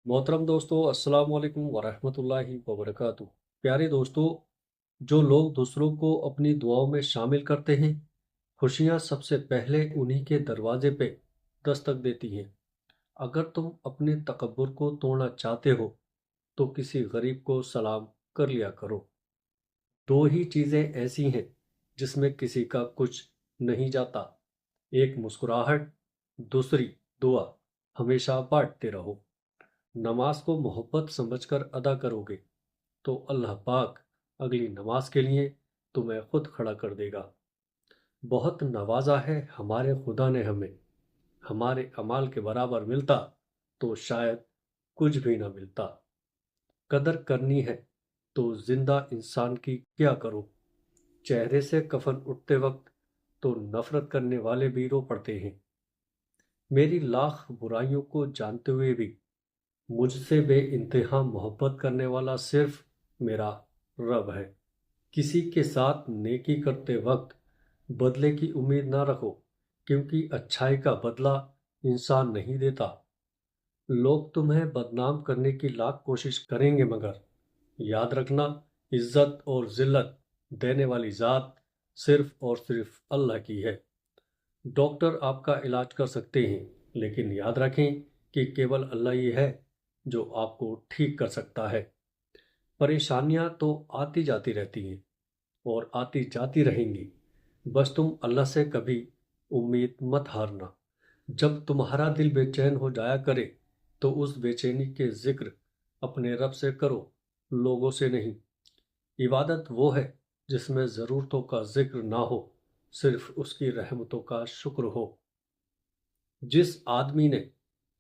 मोहतरम दोस्तों, अस्सलाम वालेकुम वरहमतुल्लाहि वबरकातुह। प्यारे दोस्तों, जो लोग दूसरों को अपनी दुआओं में शामिल करते हैं, खुशियां सबसे पहले उन्हीं के दरवाजे पे दस्तक देती हैं। अगर तुम अपने तकब्बुर को तोड़ना चाहते हो तो किसी गरीब को सलाम कर लिया करो। दो ही चीज़ें ऐसी हैं जिसमें किसी का कुछ नहीं जाता, एक मुस्कुराहट, दूसरी दुआ। हमेशा बांटते रहो। नमाज को मोहब्बत समझकर अदा करोगे तो अल्लाह पाक अगली नमाज के लिए तुम्हें खुद खड़ा कर देगा। बहुत नवाजा है हमारे खुदा ने हमें, हमारे अमाल के बराबर मिलता तो शायद कुछ भी ना मिलता। कदर करनी है तो जिंदा इंसान की क्या करो। चेहरे से कफन उठते वक्त तो नफरत करने वाले भी रो पड़ते हैं। मेरी लाख बुराइयों को जानते हुए भी मुझसे बेइंतहा मोहब्बत करने वाला सिर्फ मेरा रब है। किसी के साथ नेकी करते वक्त बदले की उम्मीद ना रखो, क्योंकि अच्छाई का बदला इंसान नहीं देता। लोग तुम्हें बदनाम करने की लाख कोशिश करेंगे, मगर याद रखना, इज्जत और जिल्लत देने वाली ज़ात सिर्फ और सिर्फ अल्लाह की है। डॉक्टर आपका इलाज कर सकते हैं, लेकिन याद रखें कि केवल अल्लाह ही है जो आपको ठीक कर सकता है। परेशानियां तो आती जाती रहती हैं और आती जाती रहेंगी। बस तुम अल्लाह से कभी उम्मीद मत हारना। जब तुम्हारा दिल बेचैन हो जाया करे तो उस बेचैनी के जिक्र अपने रब से करो, लोगों से नहीं। इबादत वो है जिसमें ज़रूरतों का जिक्र ना हो, सिर्फ उसकी रहमतों का शुक्र हो। जिस आदमी ने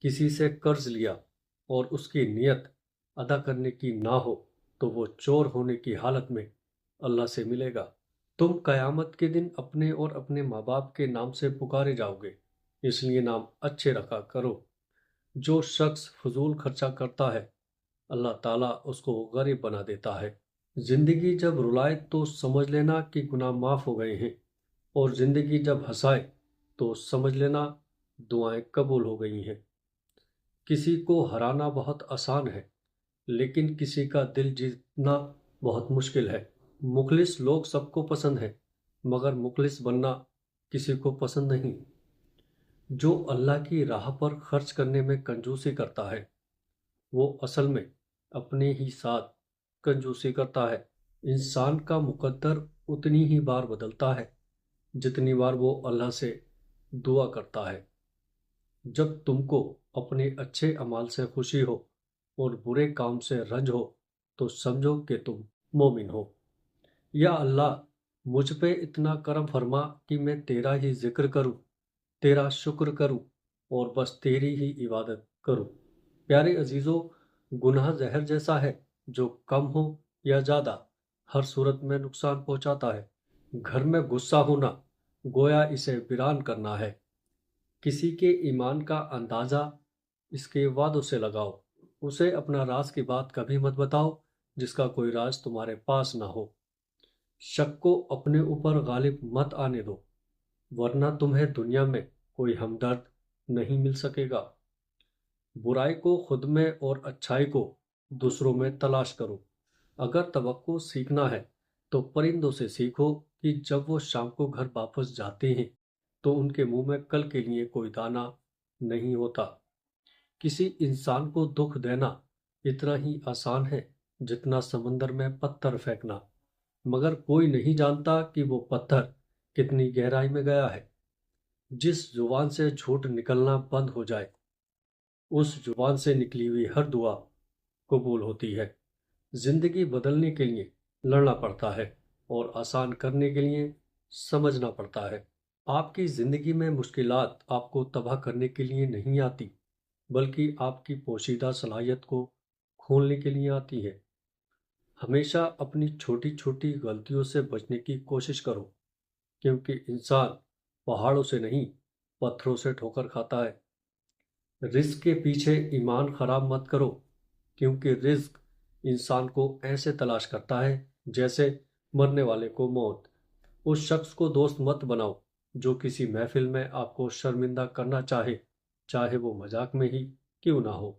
किसी से कर्ज लिया और उसकी नीयत अदा करने की ना हो, तो वो चोर होने की हालत में अल्लाह से मिलेगा। तुम कयामत के दिन अपने और अपने माँ बाप के नाम से पुकारे जाओगे, इसलिए नाम अच्छे रखा करो। जो शख्स फजूल खर्चा करता है, अल्लाह ताला उसको गरीब बना देता है। जिंदगी जब रुलाए तो समझ लेना कि गुनाह माफ हो गए हैं, और जिंदगी जब हंसाए तो समझ लेना दुआएं कबूल हो गई हैं। किसी को हराना बहुत आसान है, लेकिन किसी का दिल जीतना बहुत मुश्किल है। मुखलिस लोग सबको पसंद है, मगर मुखलिस बनना किसी को पसंद नहीं। जो अल्लाह की राह पर खर्च करने में कंजूसी करता है, वो असल में अपने ही साथ कंजूसी करता है। इंसान का मुकद्दर उतनी ही बार बदलता है जितनी बार वो अल्लाह से दुआ करता है। जब तुमको अपने अच्छे अमाल से खुशी हो और बुरे काम से रंज हो, तो समझो कि तुम मोमिन हो। या अल्लाह, मुझ पे इतना करम फरमा कि मैं तेरा ही जिक्र करूं, तेरा शुक्र करूं और बस तेरी ही इबादत करूं। प्यारे अजीजों, गुनाह जहर जैसा है, जो कम हो या ज़्यादा हर सूरत में नुकसान पहुंचाता है। घर में गुस्सा होना गोया इसे वीरान करना है। किसी के ईमान का अंदाज़ा इसके वादों से लगाओ। उसे अपना राज की बात कभी मत बताओ जिसका कोई राज तुम्हारे पास ना हो। शक को अपने ऊपर गालिब मत आने दो, वरना तुम्हें दुनिया में कोई हमदर्द नहीं मिल सकेगा। बुराई को खुद में और अच्छाई को दूसरों में तलाश करो। अगर तवक्को सीखना है तो परिंदों से सीखो कि जब वो शाम को घर वापस जाते हैं तो उनके मुंह में कल के लिए कोई दाना नहीं होता। किसी इंसान को दुख देना इतना ही आसान है जितना समंदर में पत्थर फेंकना, मगर कोई नहीं जानता कि वो पत्थर कितनी गहराई में गया है। जिस जुबान से झूठ निकलना बंद हो जाए, उस जुबान से निकली हुई हर दुआ कबूल होती है। जिंदगी बदलने के लिए लड़ना पड़ता है और आसान करने के लिए समझना पड़ता है। आपकी जिंदगी में मुश्किलात आपको तबाह करने के लिए नहीं आती, बल्कि आपकी पोशीदा सलाहियत को खोलने के लिए आती है। हमेशा अपनी छोटी छोटी गलतियों से बचने की कोशिश करो, क्योंकि इंसान पहाड़ों से नहीं, पत्थरों से ठोकर खाता है। रिस्क के पीछे ईमान खराब मत करो, क्योंकि रिस्क इंसान को ऐसे तलाश करता है जैसे मरने वाले को मौत। उस शख्स को दोस्त मत बनाओ जो किसी महफिल में आपको शर्मिंदा करना चाहे, चाहे वो मजाक में ही क्यों ना हो।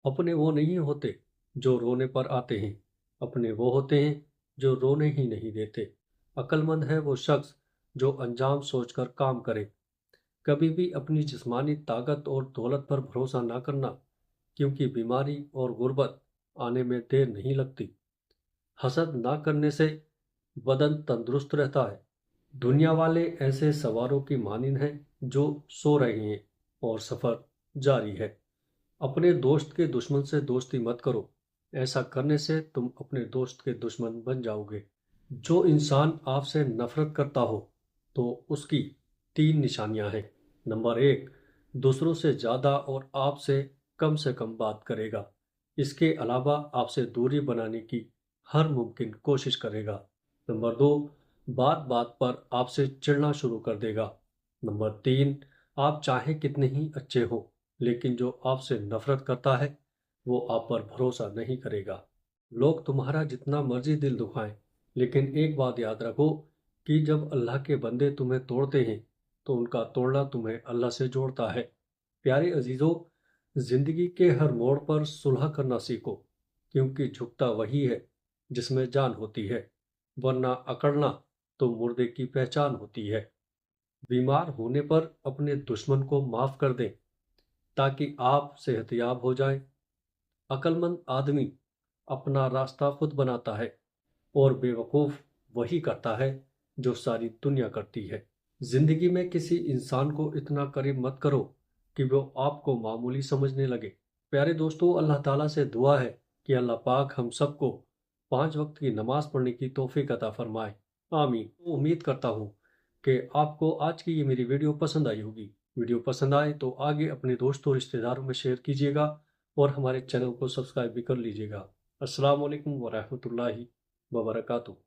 अपने वो नहीं होते जो रोने पर आते हैं, अपने वो होते हैं जो रोने ही नहीं देते। अक्लमंद है वो शख्स जो अंजाम सोचकर काम करे। कभी भी अपनी जिस्मानी ताकत और दौलत पर भरोसा ना करना, क्योंकि बीमारी और गुर्बत आने में देर नहीं लगती। हसद ना करने से बदन तंदुरुस्त रहता है। दुनिया वाले ऐसे सवारों की मानिंद हैं जो सो रहे हैं और सफर जारी है। अपने दोस्त के दुश्मन से दोस्ती मत करो, ऐसा करने से तुम अपने दोस्त के दुश्मन बन जाओगे। जो इंसान आपसे नफरत करता हो तो उसकी तीन निशानियां हैं। नंबर एक, दूसरों से ज़्यादा और आपसे कम से कम बात करेगा। इसके अलावा आपसे दूरी बनाने की हर मुमकिन कोशिश करेगा। नंबर दो, बात बात पर आपसे चिढ़ना शुरू कर देगा। नंबर तीन, आप चाहे कितने ही अच्छे हो, लेकिन जो आपसे नफरत करता है वो आप पर भरोसा नहीं करेगा। लोग तुम्हारा जितना मर्जी दिल दुखाएं, लेकिन एक बात याद रखो कि जब अल्लाह के बंदे तुम्हें तोड़ते हैं तो उनका तोड़ना तुम्हें अल्लाह से जोड़ता है। प्यारे अजीजों, जिंदगी के हर मोड़ पर सुलह करना सीखो, क्योंकि झुकता वही है जिसमें जान होती है, वरना अकड़ना तो मुर्दे की पहचान होती है। बीमार होने पर अपने दुश्मन को माफ कर दें ताकि आप सेहतयाब हो जाएं। अक्लमंद आदमी अपना रास्ता खुद बनाता है और बेवकूफ़ वही करता है जो सारी दुनिया करती है। जिंदगी में किसी इंसान को इतना करीब मत करो कि वो आपको मामूली समझने लगे। प्यारे दोस्तों, अल्लाह ताला से दुआ है कि अल्लाह पाक हम सबको 5 वक्त की नमाज पढ़ने की तौफीक अता फरमाए। आमीन। उम्मीद करता हूँ कि आपको आज की ये मेरी वीडियो पसंद आई होगी। वीडियो पसंद आए तो आगे अपने दोस्तों रिश्तेदारों में शेयर कीजिएगा और हमारे चैनल को सब्सक्राइब भी कर लीजिएगा। अस्सलाम वालेकुम वरहमतुल्लाहि वबरकातुहू।